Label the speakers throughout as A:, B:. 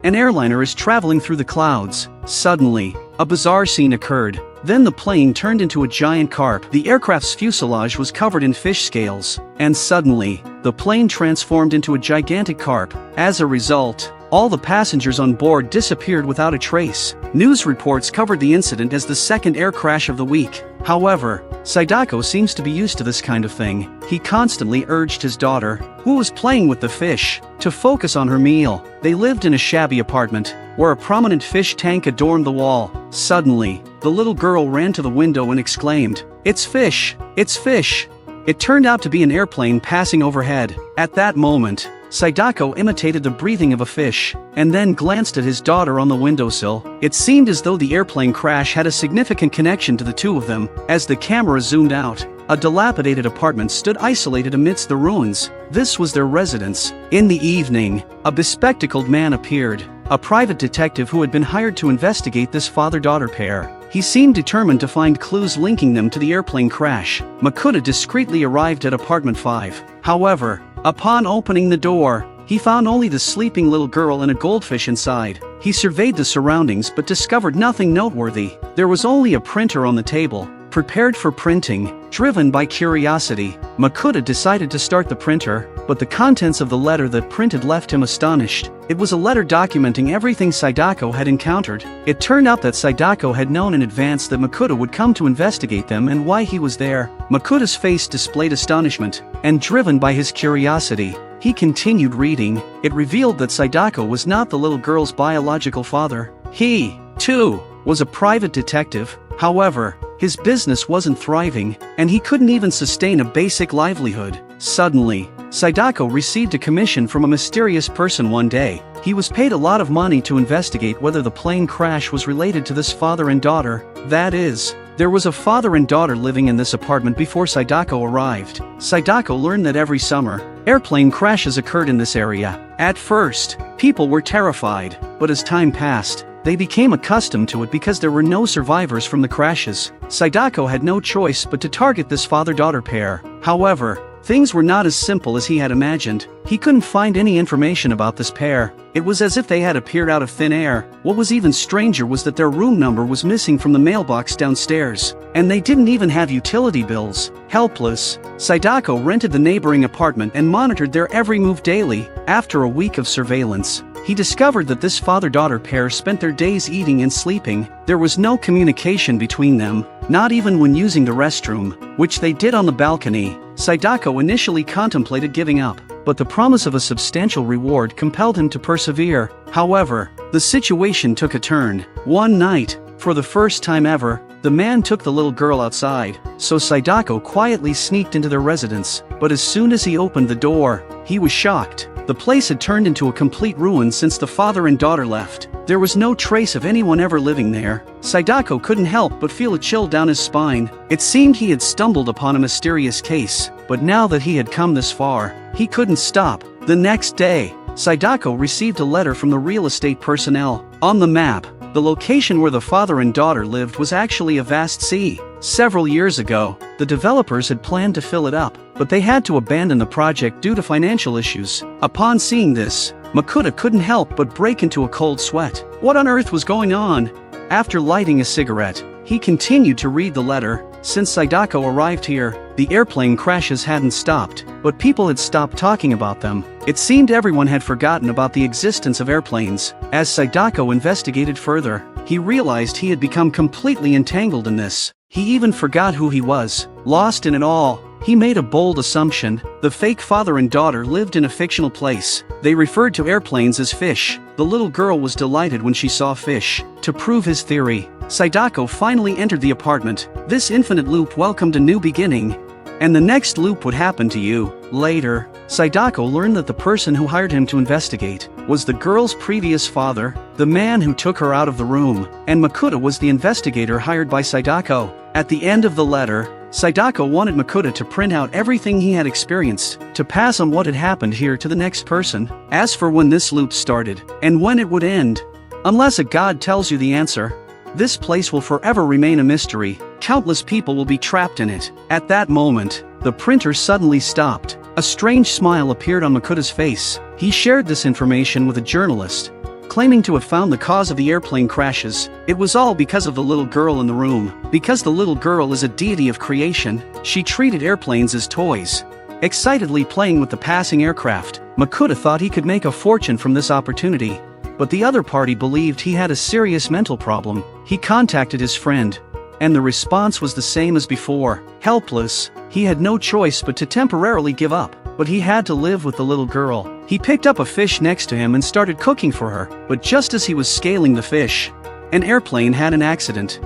A: An airliner is traveling through the clouds. Suddenly, a bizarre scene occurred. Then the plane turned into a giant carp. The aircraft's fuselage was covered in fish scales. And suddenly, the plane transformed into a gigantic carp. As a result, all the passengers on board disappeared without a trace. News reports covered the incident as the second air crash of the week. However, Sadako seems to be used to this kind of thing. He constantly urged his daughter, who was playing with the fish, to focus on her meal. They lived in a shabby apartment, where a prominent fish tank adorned the wall. Suddenly, the little girl ran to the window and exclaimed, "It's fish! It's fish!" It turned out to be an airplane passing overhead. At that moment, Sadako imitated the breathing of a fish, and then glanced at his daughter on the windowsill. It seemed as though the airplane crash had a significant connection to the two of them. As the camera zoomed out, a dilapidated apartment stood isolated amidst the ruins. This was their residence. In the evening, a bespectacled man appeared, a private detective who had been hired to investigate this father-daughter pair. He seemed determined to find clues linking them to the airplane crash. Makuta discreetly arrived at apartment 5. However, upon opening the door, he found only the sleeping little girl and a goldfish inside. He surveyed the surroundings but discovered nothing noteworthy. There was only a printer on the table, prepared for printing. Driven by curiosity, Makuta decided to start the printer, but the contents of the letter that printed left him astonished. It was a letter documenting everything Sadako had encountered. It turned out that Sadako had known in advance that Makuta would come to investigate them and why he was there. Makuta's face displayed astonishment, and driven by his curiosity, he continued reading. It revealed that Sadako was not the little girl's biological father. He, too, was a private detective. However, his business wasn't thriving, and he couldn't even sustain a basic livelihood. Suddenly, Sadako received a commission from a mysterious person one day. He was paid a lot of money to investigate whether the plane crash was related to this father and daughter. That is, there was a father and daughter living in this apartment before Sadako arrived. Sadako learned that every summer, airplane crashes occurred in this area. At first, people were terrified, but as time passed, they became accustomed to it because there were no survivors from the crashes. Sadako had no choice but to target this father-daughter pair. However, things were not as simple as he had imagined. He couldn't find any information about this pair. It was as if they had appeared out of thin air. What was even stranger was that their room number was missing from the mailbox downstairs, and they didn't even have utility bills. Helpless, Sadako rented the neighboring apartment and monitored their every move daily. After a week of surveillance, he discovered that this father-daughter pair spent their days eating and sleeping. There was no communication between them, not even when using the restroom, which they did on the balcony. Sadako initially contemplated giving up, but the promise of a substantial reward compelled him to persevere. However, the situation took a turn. One night, for the first time ever, the man took the little girl outside, so Sadako quietly sneaked into their residence. But as soon as he opened the door, he was shocked. The place had turned into a complete ruin since the father and daughter left. There was no trace of anyone ever living there. Sadako couldn't help but feel a chill down his spine. It seemed he had stumbled upon a mysterious case, but now that he had come this far, he couldn't stop. The next day, Sadako received a letter from the real estate personnel. On the map, the location where the father and daughter lived was actually a vast sea. Several years ago, the developers had planned to fill it up, but they had to abandon the project due to financial issues. Upon seeing this, Makuta couldn't help but break into a cold sweat. What on earth was going on? After lighting a cigarette, he continued to read the letter. Since Sadako arrived here, the airplane crashes hadn't stopped, but people had stopped talking about them. It seemed everyone had forgotten about the existence of airplanes. As Sadako investigated further, he realized he had become completely entangled in this. He even forgot who he was. Lost in it all, he made a bold assumption. The fake father and daughter lived in a fictional place. They referred to airplanes as fish. The little girl was delighted when she saw fish. To prove his theory, Sadako finally entered the apartment. This infinite loop welcomed a new beginning. And the next loop would happen to you. Later, Sadako learned that the person who hired him to investigate was the girl's previous father, the man who took her out of the room, and Makuta was the investigator hired by Sadako. At the end of the letter, Sadako wanted Makuta to print out everything he had experienced, to pass on what had happened here to the next person. As for when this loop started, and when it would end, unless a god tells you the answer, this place will forever remain a mystery. Countless people will be trapped in it. At that moment, the printer suddenly stopped. A strange smile appeared on Makuta's face. He shared this information with a journalist, claiming to have found the cause of the airplane crashes. It was all because of the little girl in the room. Because the little girl is a deity of creation, she treated airplanes as toys. Excitedly playing with the passing aircraft, Makoto thought he could make a fortune from this opportunity. But the other party believed he had a serious mental problem. He contacted his friend, and the response was the same as before. Helpless, he had no choice but to temporarily give up. But he had to live with the little girl. He picked up a fish next to him and started cooking for her. But just as he was scaling the fish, an airplane had an accident.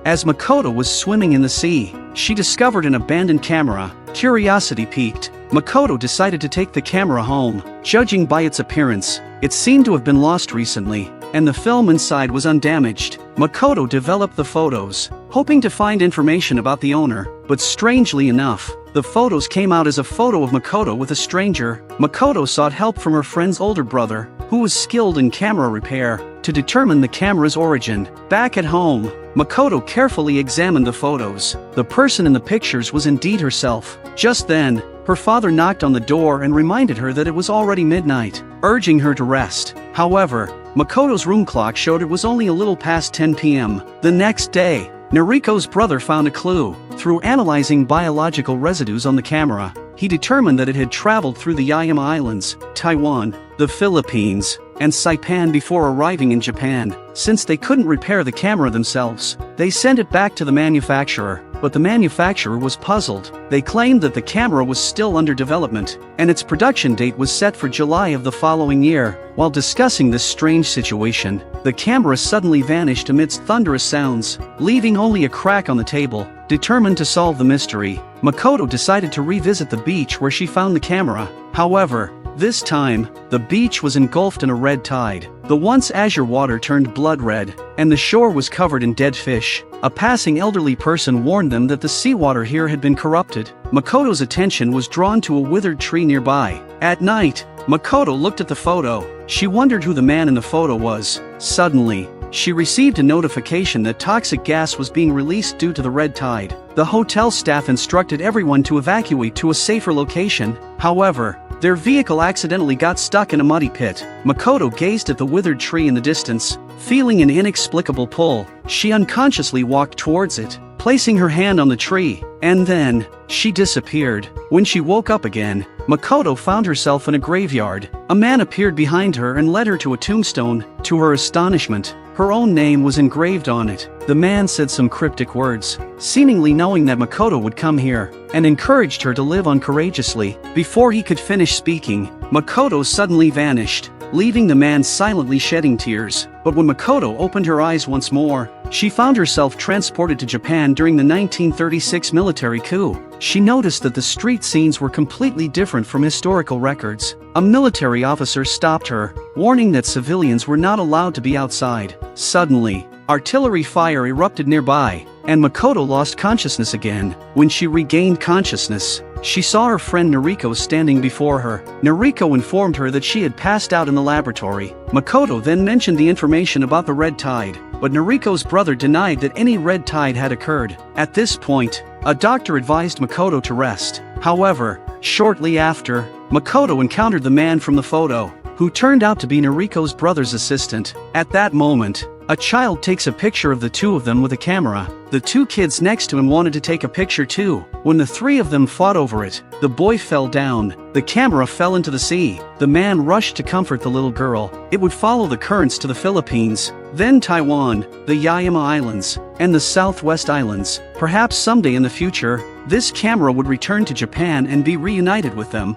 A: As Makoto was swimming in the sea, she discovered an abandoned camera. Curiosity piqued, Makoto decided to take the camera home. Judging by its appearance, it seemed to have been lost recently, and the film inside was undamaged. Makoto developed the photos, hoping to find information about the owner, but strangely enough, the photos came out as a photo of Makoto with a stranger. Makoto sought help from her friend's older brother, who was skilled in camera repair, to determine the camera's origin. Back at home, Makoto carefully examined the photos. The person in the pictures was indeed herself. Just then, her father knocked on the door and reminded her that it was already midnight, urging her to rest. However, Makoto's room clock showed it was only a little past 10 p.m. The next day, Noriko's brother found a clue. Through analyzing biological residues on the camera, he determined that it had traveled through the Yaeyama Islands, Taiwan, the Philippines, and Saipan before arriving in Japan. Since they couldn't repair the camera themselves, they sent it back to the manufacturer, but the manufacturer was puzzled. They claimed that the camera was still under development, and its production date was set for July of the following year. While discussing this strange situation, the camera suddenly vanished amidst thunderous sounds, leaving only a crack on the table. Determined to solve the mystery, Makoto decided to revisit the beach where she found the camera. However, this time, the beach was engulfed in a red tide. The once azure water turned blood red, and the shore was covered in dead fish. A passing elderly person warned them that the seawater here had been corrupted. Makoto's attention was drawn to a withered tree nearby. At night, Makoto looked at the photo. She wondered who the man in the photo was. Suddenly, she received a notification that toxic gas was being released due to the red tide. The hotel staff instructed everyone to evacuate to a safer location. However, their vehicle accidentally got stuck in a muddy pit. Makoto gazed at the withered tree in the distance. Feeling an inexplicable pull, she unconsciously walked towards it, placing her hand on the tree, and then, she disappeared. When she woke up again, Makoto found herself in a graveyard. A man appeared behind her and led her to a tombstone. To her astonishment, her own name was engraved on it. The man said some cryptic words, seemingly knowing that Makoto would come here, and encouraged her to live on courageously. Before he could finish speaking, Makoto suddenly vanished, leaving the man silently shedding tears. But when Makoto opened her eyes once more, she found herself transported to Japan during the 1936 military coup. She noticed that the street scenes were completely different from historical records. A military officer stopped her, warning that civilians were not allowed to be outside. Suddenly, artillery fire erupted nearby, and Makoto lost consciousness again. When she regained consciousness, she saw her friend Noriko standing before her. Noriko informed her that she had passed out in the laboratory. Makoto then mentioned the information about the red tide, but Noriko's brother denied that any red tide had occurred. At this point, a doctor advised Makoto to rest. However, shortly after, Makoto encountered the man from the photo, who turned out to be Noriko's brother's assistant. At that moment, a child takes a picture of the two of them with a camera. The two kids next to him wanted to take a picture too. When the three of them fought over it, the boy fell down. The camera fell into the sea. The man rushed to comfort the little girl. It would follow the currents to the Philippines, then Taiwan, the Yaeyama Islands, and the Southwest Islands. Perhaps someday in the future, this camera would return to Japan and be reunited with them.